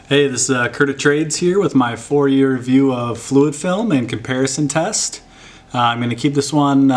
Hey, this is Kurt of Trades here with my 4-year review of fluid film and comparison test. I'm going to keep this one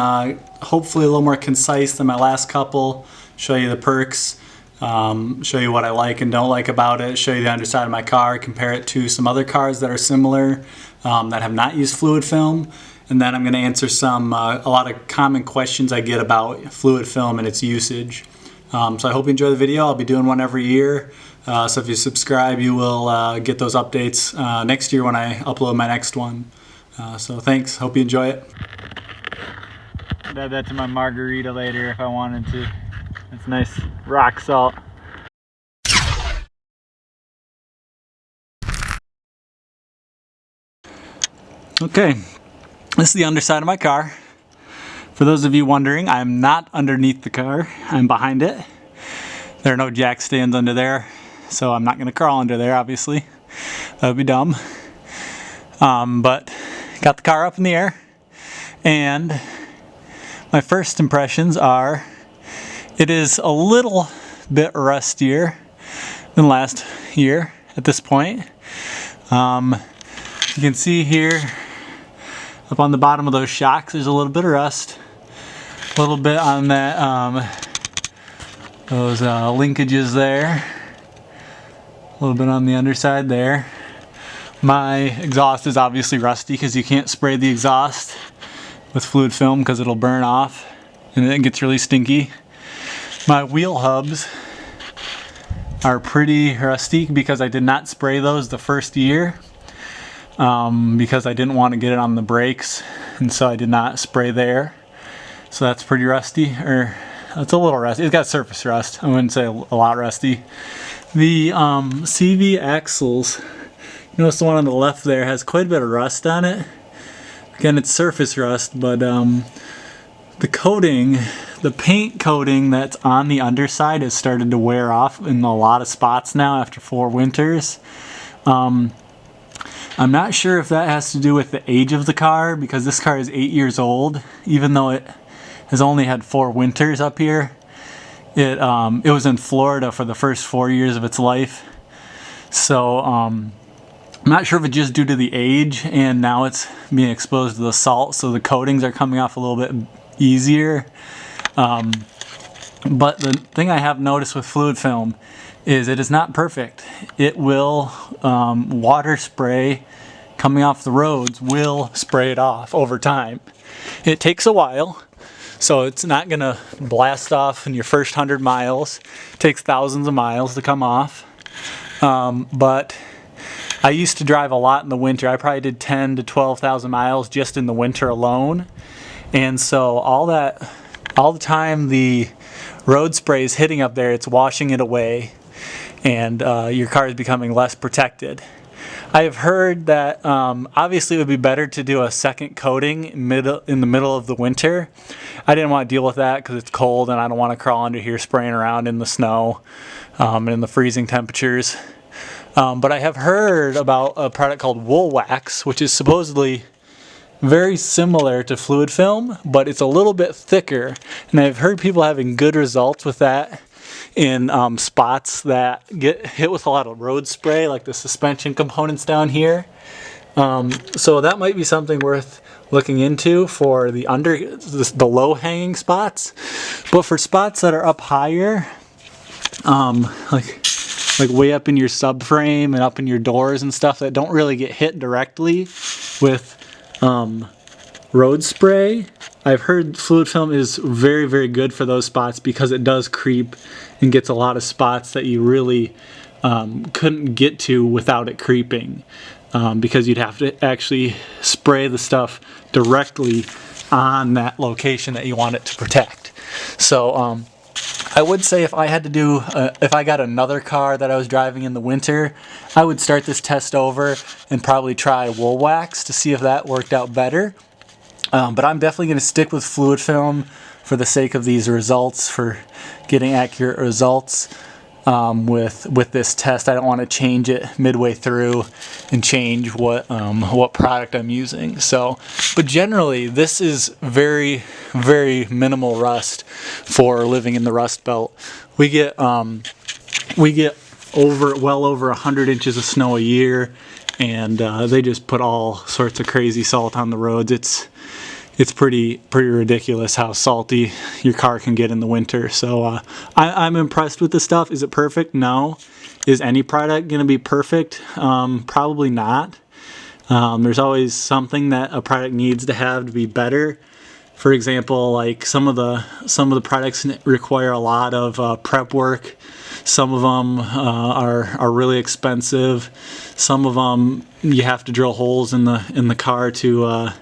hopefully a little more concise than my last couple, show you the perks, show you what I like and don't like about it, show you the underside of my car, compare it to some other cars that are similar that have not used fluid film, and then I'm going to answer a lot of common questions I get about fluid film and its usage. So I hope you enjoy the video. I'll be doing one every year. So if you subscribe, you will get those updates next year when I upload my next one. So thanks. Hope you enjoy it. I'd add that to my margarita later if I wanted to. It's nice rock salt. Okay, this is the underside of my car. For those of you wondering, I'm not underneath the car. I'm behind it. There are no jack stands under there, so I'm not going to crawl under there, obviously. That would be dumb. But got the car up in the air, and my first impressions are it is a little bit rustier than last year at this point. You can see here up on the bottom of those shocks there's a little bit of rust, a little bit on that those linkages there, a little bit on the underside there. My exhaust is obviously rusty because you can't spray the exhaust with fluid film because it'll burn off and it gets really stinky. My wheel hubs are pretty rusty because I did not spray those the first year because I didn't want to get it on the brakes, and so I did not spray there. So that's pretty rusty, or it's a little rusty. It's got surface rust. I wouldn't say a lot rusty. The CV axles, notice the one on the left there has quite a bit of rust on it. Again, it's surface rust, but the coating, the paint coating that's on the underside has started to wear off in a lot of spots now after 4 winters. I'm not sure if that has to do with the age of the car, because this car is 8 years old, even though it has only had 4 winters up here. It was in Florida for the first 4 years of its life. So I'm not sure if it's just due to the age and now it's being exposed to the salt, so the coatings are coming off a little bit easier. But the thing I have noticed with fluid film is it is not perfect. It will, water spray coming off the roads will spray it off over time. It takes a while, so it's not going to blast off in your first 100 miles. It takes thousands of miles to come off. But I used to drive a lot in the winter. I probably did 10 to 12,000 miles just in the winter alone. And so all the time the road spray is hitting up there, it's washing it away, and your car is becoming less protected. I have heard that obviously it would be better to do a second coating in the middle of the winter. I didn't want to deal with that because it's cold and I don't want to crawl under here spraying around in the snow and in the freezing temperatures. But I have heard about a product called wool wax, which is supposedly very similar to fluid film, but it's a little bit thicker, and I've heard people having good results with that in spots that get hit with a lot of road spray, like the suspension components down here. So that might be something worth looking into for the low-hanging spots. But for spots that are up higher, like way up in your subframe and up in your doors and stuff that don't really get hit directly with road spray, I've heard fluid film is very, very good for those spots because it does creep and gets a lot of spots that you really couldn't get to without it creeping, because you'd have to actually spray the stuff directly on that location that you want it to protect. So I would say if I had to do, if I got another car that I was driving in the winter, I would start this test over and probably try wool wax to see if that worked out better. But I'm definitely going to stick with fluid film for the sake of these results, for getting accurate results with this test. I don't want to change it midway through and change what product I'm using. So, but generally, this is very, very minimal rust for living in the Rust Belt. We get well over 100 inches of snow a year, and they just put all sorts of crazy salt on the roads. It's pretty ridiculous how salty your car can get in the winter. So I'm impressed with the stuff. Is it perfect? No. Is any product going to be perfect? Probably not. There's always something that a product needs to have to be better. For example, like some of the products require a lot of prep work. Some of them are really expensive. Some of them you have to drill holes in the car to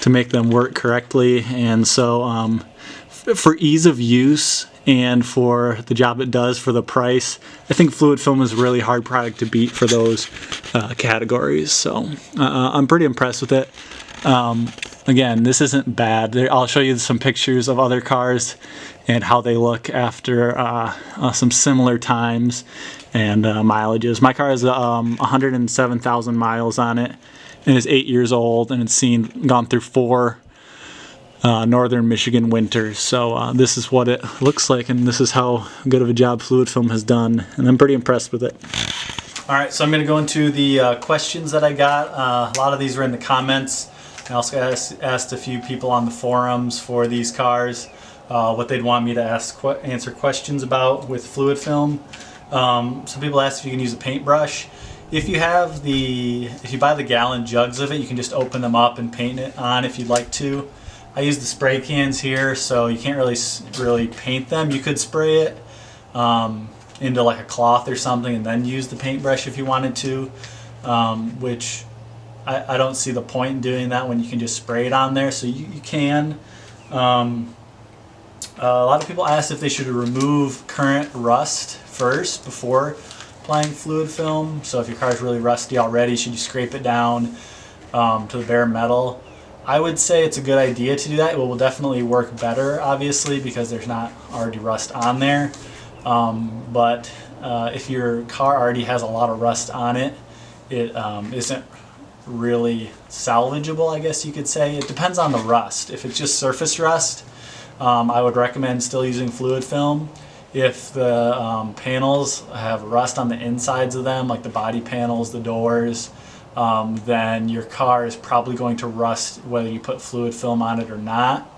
make them work correctly. And so for ease of use and for the job it does for the price, I think fluid film is a really hard product to beat for those categories. So I'm pretty impressed with it. Again, this isn't bad. I'll show you some pictures of other cars and how they look after some similar times and mileages. My car has 107,000 miles on it and is 8 years old, and it's gone through 4 northern Michigan winters. So this is what it looks like, and this is how good of a job fluid film has done, and I'm pretty impressed with it. All right, so I'm going to go into the questions that I got. A lot of these were in the comments. I also asked a few people on the forums for these cars what they'd want me to answer questions about with fluid film. Some people asked if you can use a paintbrush. If you buy the gallon jugs of it, you can just open them up and paint it on if you'd like to. I use the spray cans here, so you can't really paint them. You could spray it into like a cloth or something and then use the paintbrush if you wanted to, which I don't see the point in doing that when you can just spray it on there, so you can. A lot of people asked if they should remove current rust first before applying fluid film. So if your car is really rusty already, should you scrape it down to the bare metal? I would say it's a good idea to do that. It will definitely work better, obviously, because there's not already rust on there. But if your car already has a lot of rust on it, it isn't really salvageable, I guess you could say. It depends on the rust. If it's just surface rust, I would recommend still using fluid film. If the panels have rust on the insides of them, like the body panels, the doors, then your car is probably going to rust whether you put fluid film on it or not.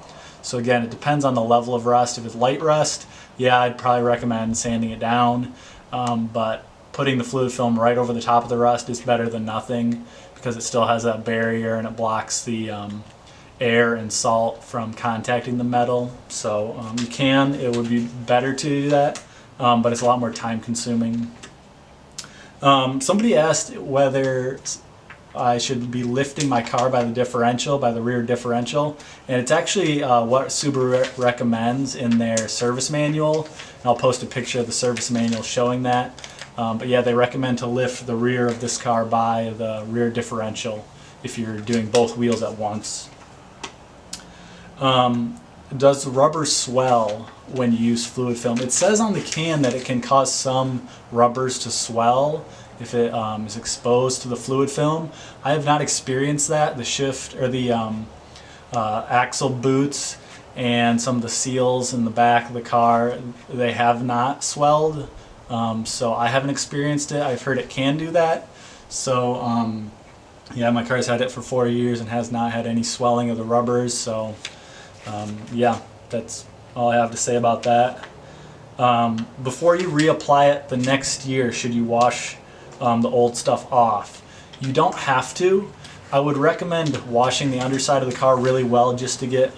So again, it depends on the level of rust. If it's light rust, yeah, I'd probably recommend sanding it down. But putting the fluid film right over the top of the rust is better than nothing, because it still has that barrier and it blocks the air and salt from contacting the metal. So it would be better to do that, but it's a lot more time consuming. Somebody asked whether I should be lifting my car by the rear differential, and it's actually what Subaru recommends in their service manual. And I'll post a picture of the service manual showing that. But yeah, they recommend to lift the rear of this car by the rear differential if you're doing both wheels at once. Does the rubber swell when you use fluid film? It says on the can that it can cause some rubbers to swell if it is exposed to the fluid film. I have not experienced that. The axle boots and some of the seals in the back of the car, they have not swelled. So I haven't experienced it. I've heard it can do that. So yeah, my car's had it for 4 years and has not had any swelling of the rubbers. So yeah, that's all I have to say about that. Before you reapply it the next year, should you wash the old stuff off? You don't have to. I would recommend washing the underside of the car really well just to get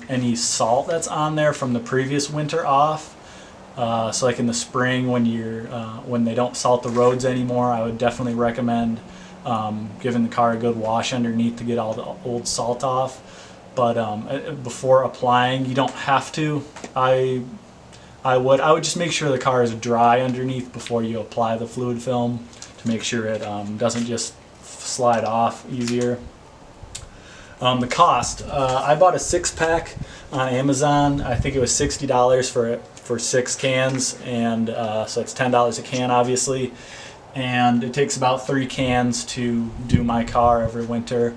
any salt that's on there from the previous winter off. So like in the spring when they don't salt the roads anymore, I would definitely recommend giving the car a good wash underneath to get all the old salt off. But before applying, you don't have to. I would just make sure the car is dry underneath before you apply the fluid film to make sure it doesn't just slide off easier. The cost, I bought a 6-pack on Amazon. I think it was $60 for 6 cans, and so it's $10 a can, obviously. And it takes about 3 cans to do my car every winter.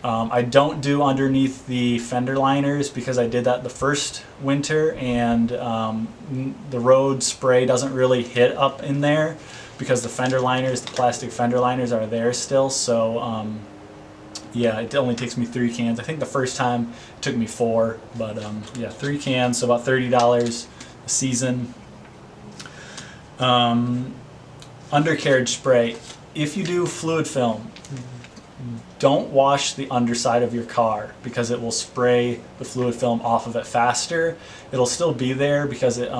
I don't do underneath the fender liners because I did that the first winter, and the road spray doesn't really hit up in there because the fender liners, the plastic fender liners, are there still. So yeah, it only takes me 3 cans. I think the first time it took me 4, but yeah, 3 cans, so about $30 a season. Undercarriage spray. If you do fluid film, don't wash the underside of your car because it will spray the fluid film off of it faster. It'll still be there because it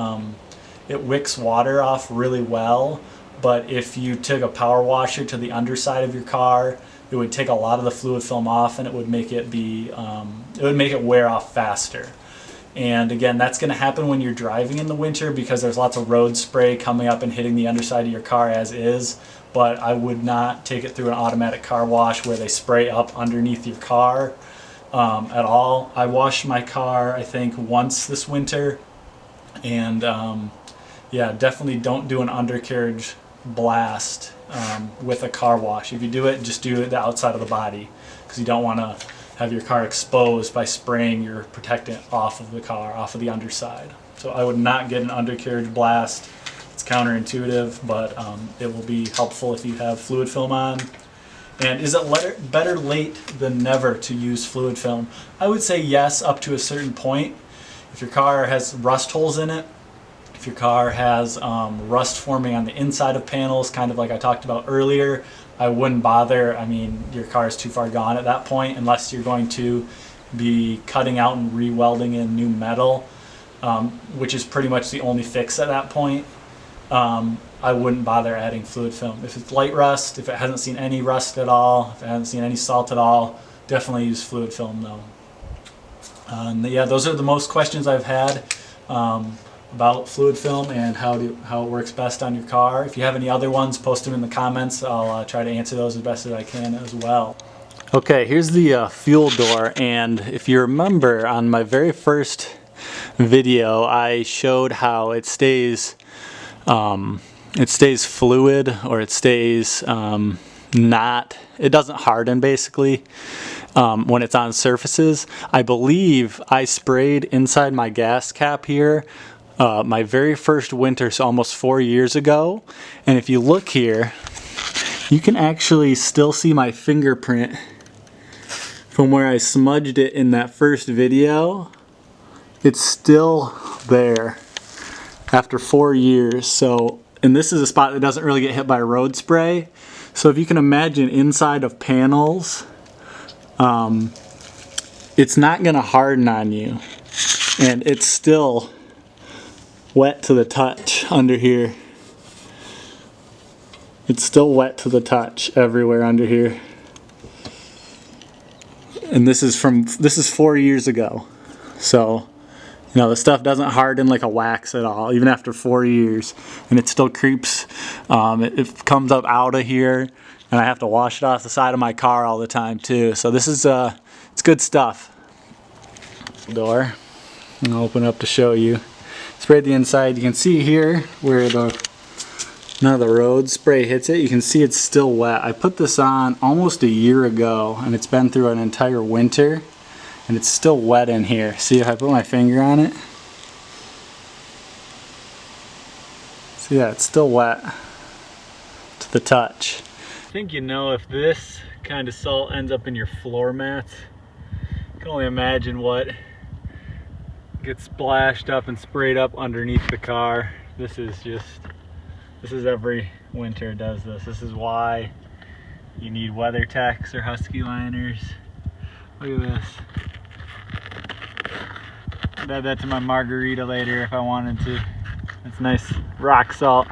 wicks water off really well, but if you took a power washer to the underside of your car, it would take a lot of the fluid film off, and it would make it wear off faster. And again, that's going to happen when you're driving in the winter because there's lots of road spray coming up and hitting the underside of your car as is. But I would not take it through an automatic car wash where they spray up underneath your car at all. I washed my car, I think, once this winter, and yeah, definitely don't do an undercarriage blast with a car wash. If you do it, just do it the outside of the body because you don't want to have your car exposed by spraying your protectant off of the car, off of the underside. So I would not get an undercarriage blast. It's counterintuitive, but it will be helpful if you have fluid film on. And is it better late than never to use fluid film? I would say yes, up to a certain point. If your car has rust holes in it, if your car has rust forming on the inside of panels, kind of like I talked about earlier, I wouldn't bother. I mean, your car is too far gone at that point, unless you're going to be cutting out and re-welding in new metal, which is pretty much the only fix at that point. I wouldn't bother adding fluid film. If it's light rust, if it hasn't seen any rust at all, if it hasn't seen any salt at all, definitely use fluid film though. And yeah, those are the most questions I've had about fluid film and how it works best on your car. If you have any other ones, post them in the comments. I'll try to answer those as best as I can as well. Okay, here's the fuel door, and if you remember on my very first video, I showed how it stays fluid, or it stays it doesn't harden basically when it's on surfaces. I believe I sprayed inside my gas cap here my very first winter, so almost 4 years ago, and if you look here, you can actually still see my fingerprint from where I smudged it in that first video. It's still there after 4 years. So, and this is a spot that doesn't really get hit by road spray. So if you can imagine inside of panels, it's not going to harden on you, and it's still wet to the touch under here. It's still wet to the touch everywhere under here. And this is 4 years ago. So, you know, the stuff doesn't harden like a wax at all, even after 4 years. And it still creeps. It comes up out of here, and I have to wash it off the side of my car all the time too. So this is, it's good stuff. Door. I'll open it up to show you. Sprayed the inside. You can see here where none of the road spray hits it. You can see it's still wet. I put this on almost a year ago, and it's been through an entire winter, and it's still wet in here. See if I put my finger on it? See, yeah, it's still wet to the touch. I think you know if this kind of salt ends up in your floor mats, you can only imagine what gets splashed up and sprayed up underneath the car. This is every winter does this. This is why you need WeatherTechs or Husky liners. Look at this. I'd add that to my margarita later if I wanted to. It's nice rock salt.